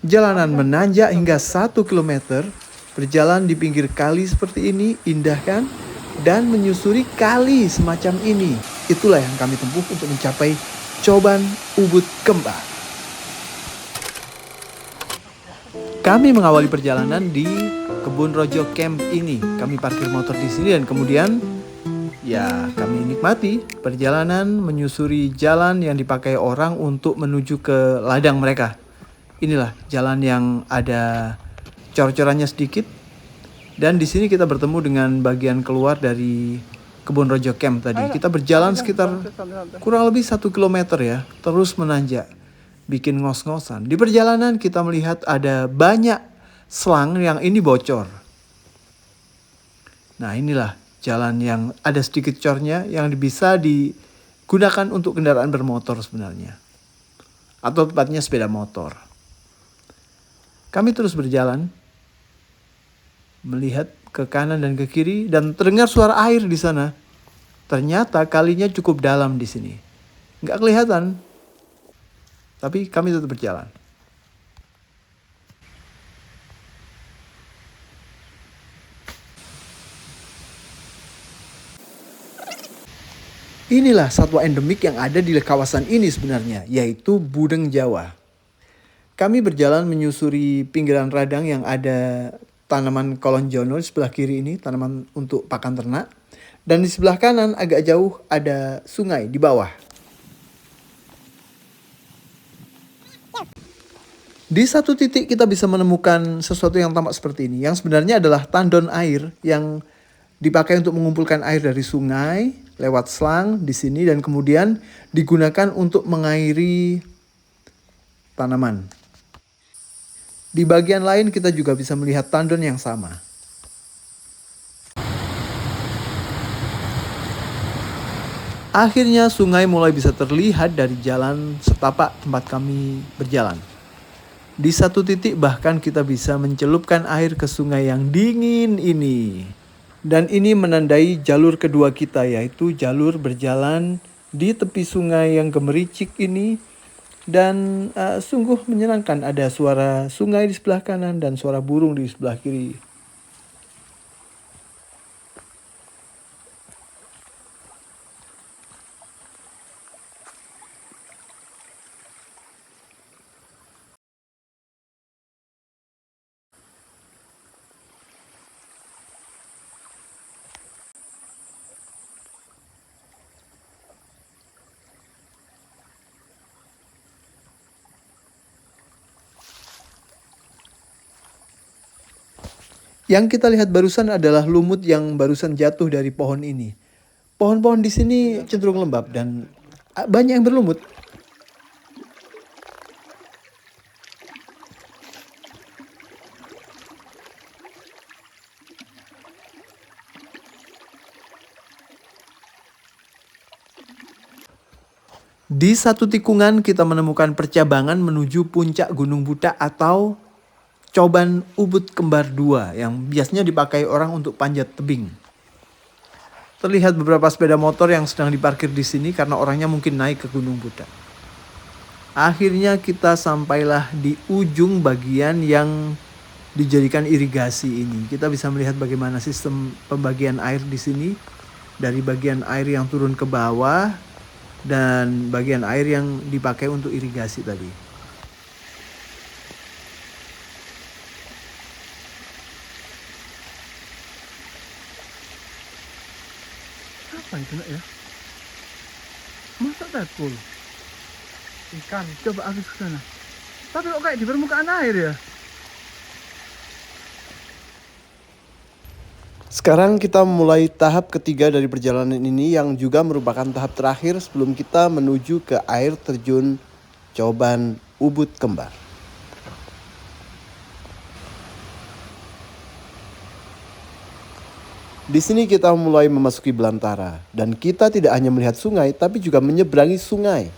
Jalanan menanjak hingga 1 kilometer, berjalan di pinggir kali seperti ini, indah kan? Dan menyusuri kali semacam ini. Itulah yang kami tempuh untuk mencapai Coban Ubud Kembar. Kami mengawali perjalanan di Kebun Rojo Camp ini. Kami parkir motor di sini dan kemudian kami nikmati perjalanan menyusuri jalan yang dipakai orang untuk menuju ke ladang mereka. Inilah jalan yang ada cor-corannya sedikit. Dan di sini kita bertemu dengan bagian keluar dari Kebun Rojo Camp tadi. Kita berjalan sekitar kurang lebih 1 kilometer ya, terus menanjak, bikin ngos-ngosan. Di perjalanan kita melihat ada banyak selang yang ini bocor. Nah, inilah jalan yang ada sedikit cornya yang bisa digunakan untuk kendaraan bermotor sebenarnya. Atau tepatnya sepeda motor. Kami terus berjalan, melihat ke kanan dan ke kiri dan terdengar suara air di sana. Ternyata kalinya cukup dalam di sini. Nggak kelihatan, tapi kami tetap berjalan. Inilah satwa endemik yang ada di kawasan ini sebenarnya, yaitu budeng Jawa. Kami berjalan menyusuri pinggiran radang yang ada tanaman kolonjono di sebelah kiri ini, tanaman untuk pakan ternak. Dan di sebelah kanan agak jauh ada sungai di bawah. Di satu titik kita bisa menemukan sesuatu yang tampak seperti ini, yang sebenarnya adalah tandon air yang dipakai untuk mengumpulkan air dari sungai lewat selang di sini dan kemudian digunakan untuk mengairi tanaman. Di bagian lain kita juga bisa melihat tandon yang sama. Akhirnya sungai mulai bisa terlihat dari jalan setapak tempat kami berjalan. Di satu titik bahkan kita bisa mencelupkan air ke sungai yang dingin ini. Dan ini menandai jalur kedua kita, yaitu jalur berjalan di tepi sungai yang gemericik ini. Dan sungguh menyenangkan, ada suara sungai di sebelah kanan dan suara burung di sebelah kiri. Yang kita lihat barusan adalah lumut yang barusan jatuh dari pohon ini. Pohon-pohon di sini cenderung lembab dan banyak yang berlumut. Di satu tikungan kita menemukan percabangan menuju puncak Gunung Butak atau Coban Ubud Kembar 2 yang biasanya dipakai orang untuk panjat tebing. Terlihat beberapa sepeda motor yang sedang diparkir di sini karena orangnya mungkin naik ke Gunung Butak. Akhirnya kita sampailah di ujung bagian yang dijadikan irigasi ini. Kita bisa melihat bagaimana sistem pembagian air di sini. Dari bagian air yang turun ke bawah dan bagian air yang dipakai untuk irigasi tadi. Apa itu nak ya? Masa tadpol? Ikan. Coba aku ke sana. Tapi kok kayak di permukaan air ya? Sekarang kita mulai tahap ketiga dari perjalanan ini yang juga merupakan tahap terakhir sebelum kita menuju ke air terjun Coban Ubud Kembar. Di sini kita mulai memasuki belantara dan kita tidak hanya melihat sungai tapi juga menyeberangi sungai.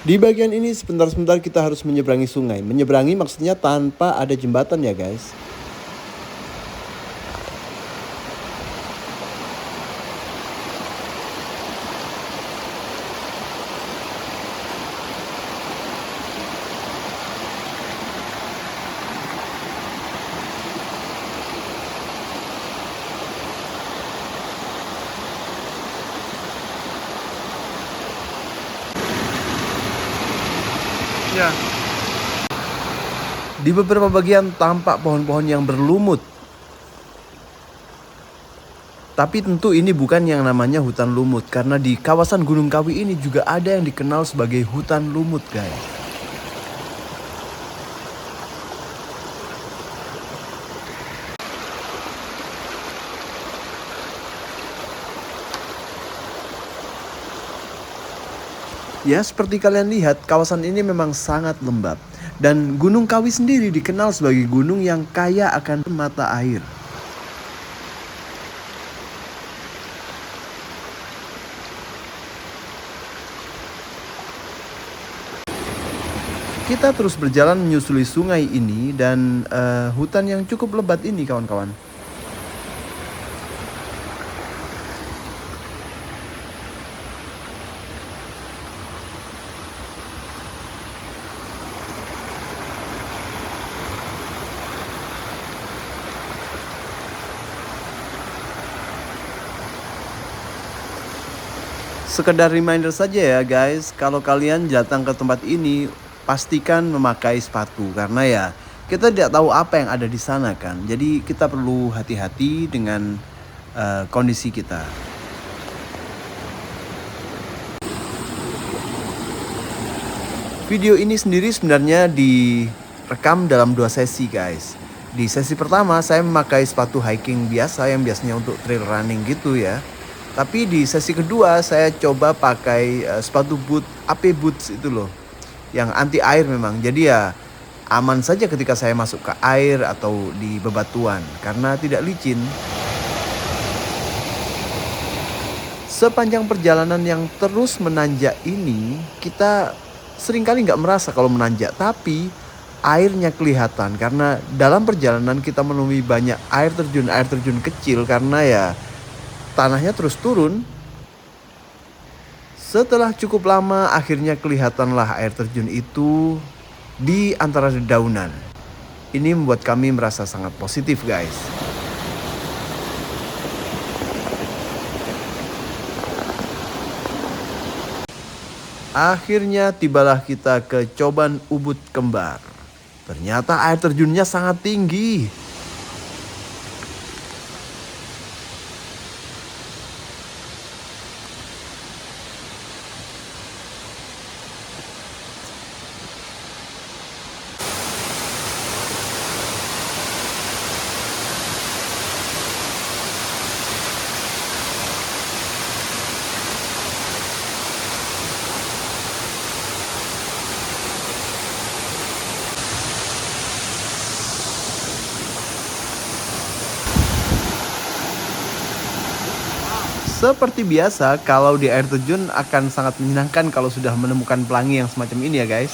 Di bagian ini sebentar-sebentar kita harus menyeberangi sungai. Menyeberangi maksudnya tanpa ada jembatan ya guys. Ya. Di beberapa bagian tampak pohon-pohon yang berlumut. Tapi tentu ini bukan yang namanya hutan lumut, karena di kawasan Gunung Kawi ini juga ada yang dikenal sebagai hutan lumut guys. Ya, seperti kalian lihat, kawasan ini memang sangat lembab. Dan Gunung Kawi sendiri dikenal sebagai gunung yang kaya akan mata air. Kita terus berjalan menyusuri sungai ini dan hutan yang cukup lebat ini kawan-kawan. Sekedar reminder saja ya guys, kalau kalian datang ke tempat ini, pastikan memakai sepatu karena ya kita tidak tahu apa yang ada di sana kan. Jadi kita perlu hati-hati dengan kondisi kita. Video ini sendiri sebenarnya direkam dalam 2 sesi guys. Di sesi pertama saya memakai sepatu hiking biasa yang biasanya untuk trail running gitu ya. Tapi di sesi kedua saya coba pakai sepatu boot, AP boots itu loh. Yang anti air memang. Jadi ya aman saja ketika saya masuk ke air atau di bebatuan karena tidak licin. Sepanjang perjalanan yang terus menanjak ini, kita seringkali nggak merasa kalau menanjak, tapi airnya kelihatan karena dalam perjalanan kita menemui banyak air terjun kecil karena ya tanahnya terus turun. Setelah cukup lama akhirnya kelihatanlah air terjun itu di antara dedaunan. Ini membuat kami merasa sangat positif guys. Akhirnya tibalah kita ke Coban Ubud Kembar. Ternyata air terjunnya sangat tinggi. Seperti biasa, kalau di air terjun akan sangat menyenangkan kalau sudah menemukan pelangi yang semacam ini ya guys.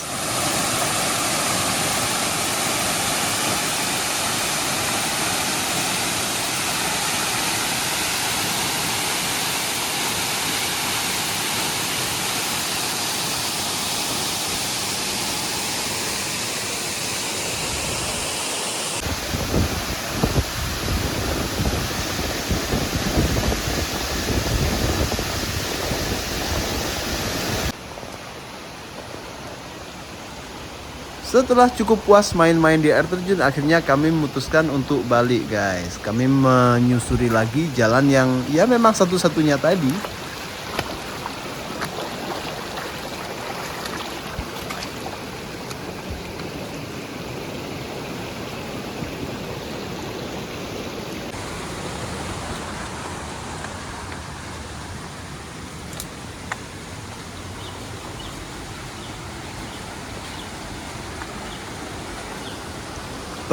Setelah cukup puas main-main di air terjun, akhirnya kami memutuskan untuk balik guys. Kami menyusuri lagi jalan yang ya memang satu-satunya tadi.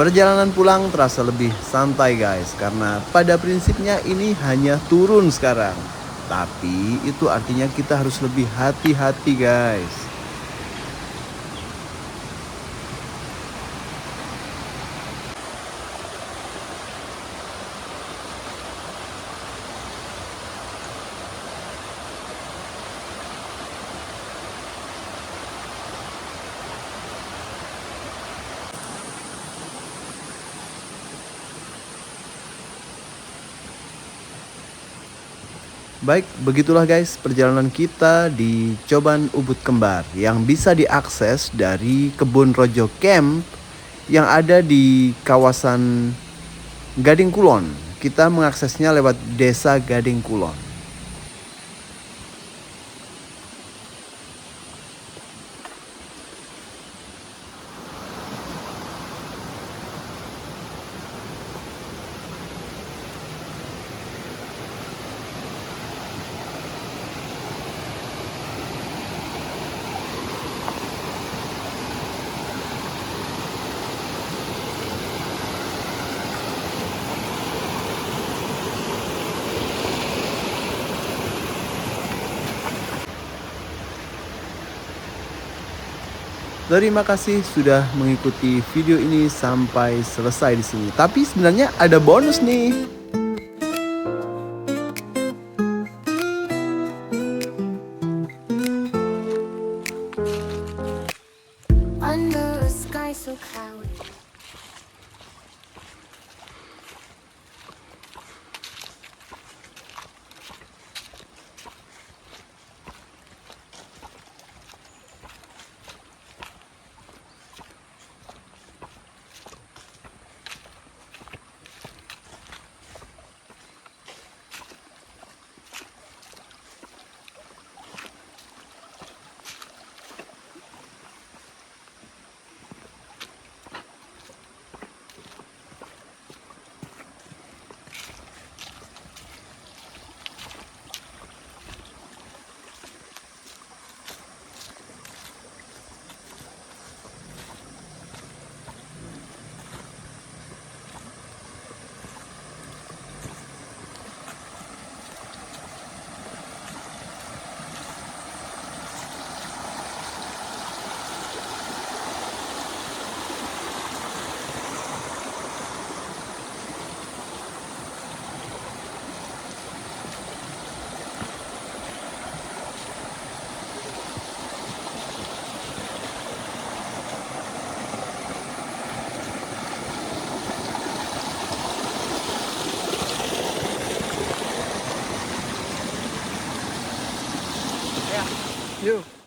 Perjalanan pulang terasa lebih santai guys, karena pada prinsipnya ini hanya turun sekarang. Tapi itu artinya kita harus lebih hati-hati guys. Baik, begitulah guys perjalanan kita di Coban Ubud Kembar yang bisa diakses dari Kebun Rojo Camp yang ada di kawasan Gading Kulon. Kita mengaksesnya lewat Desa Gading Kulon. Terima kasih sudah mengikuti video ini sampai selesai di sini. Tapi sebenarnya ada bonus nih. Under a sky so cloudy. Yuk.